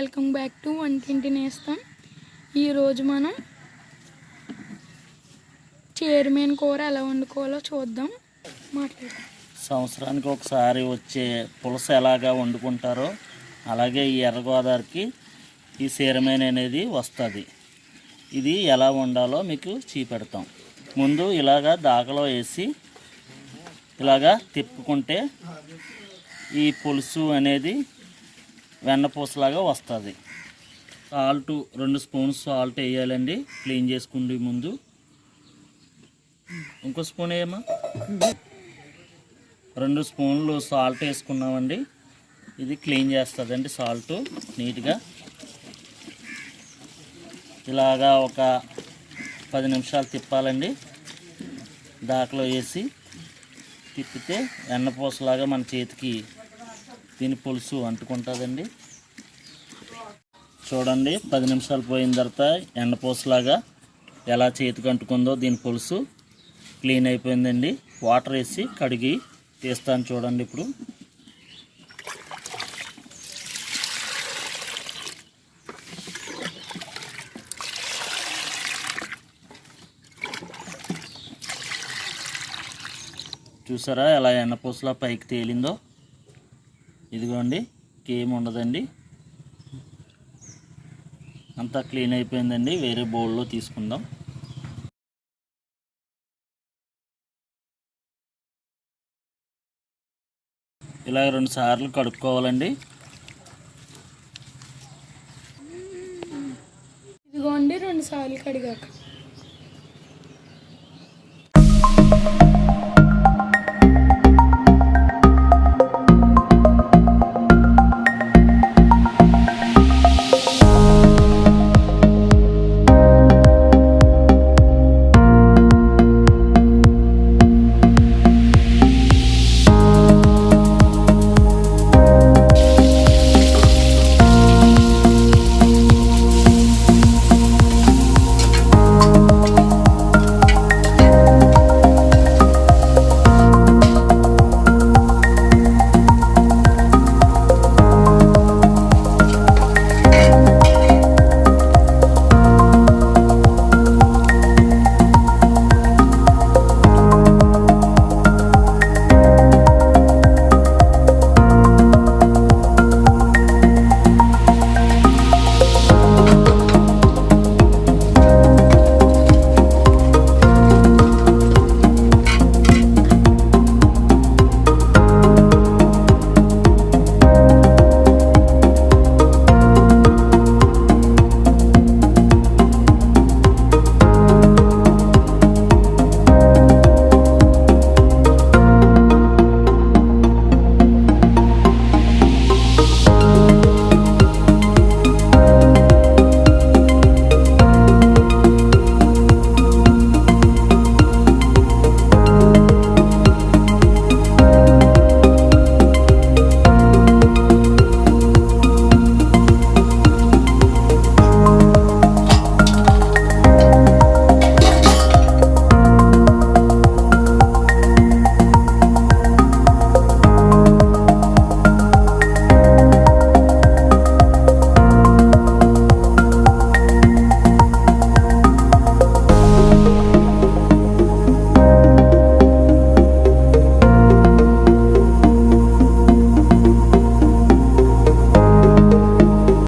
Welcome back to వంటింటినేస్తం. ఈరోజు మనం చీరమేను కూర ఎలా వండుకోవాలో చూద్దాం. సంవత్సరానికి ఒకసారి వచ్చే పులస ఎలాగా వండుకుంటారో అలాగే ఈ ఎర్రగోదావరికి ఈ సీరమేను అనేది వస్తుంది. ఇది ఎలా వండాలో మీకు చూపెడతాం. ముందు ఇలాగా దాకలో వేసి ఇలాగా తిప్పుకుంటే ఈ పులుసు అనేది వెన్నపూసలాగా వస్తుంది. సాల్ట్ 2 స్పూన్స్ సాల్ట్ వేయాలండి. క్లీన్ చేసుకుంటే ముందు ఇంకో స్పూన్ వేయమ్మా. 2 స్పూన్లు సాల్ట్ వేసుకున్నామండి. ఇది క్లీన్ చేస్తుందండి సాల్ట్ నీట్గా. ఇలాగా ఒక 10 నిమిషాలు తిప్పాలండి. దాకలో వేసి తిప్పితే వెన్నపూసలాగా మన చేతికి దీని పులుసు అంటుకుంటుందండి. చూడండి 10 నిమిషాలు పోయిన తర్వాత ఎండపూసలాగా ఎలా చేతికి అంటుకుందో దీని పులుసు క్లీన్ అయిపోయిందండి. వాటర్ వేసి కడిగి తీస్తాను చూడండి. ఇప్పుడు చూసారా ఎలా ఎండపూసలా పైకి తేలిందో. ఇదిగోండి ఏమి ఉండదండి, అంతా క్లీన్ అయిపోయిందండి. వేరే బౌల్లో తీసుకుందాం. ఇలా 2 సార్లు కడుక్కోవాలండి. ఇదిగోండి 2 సార్లు కడిగాక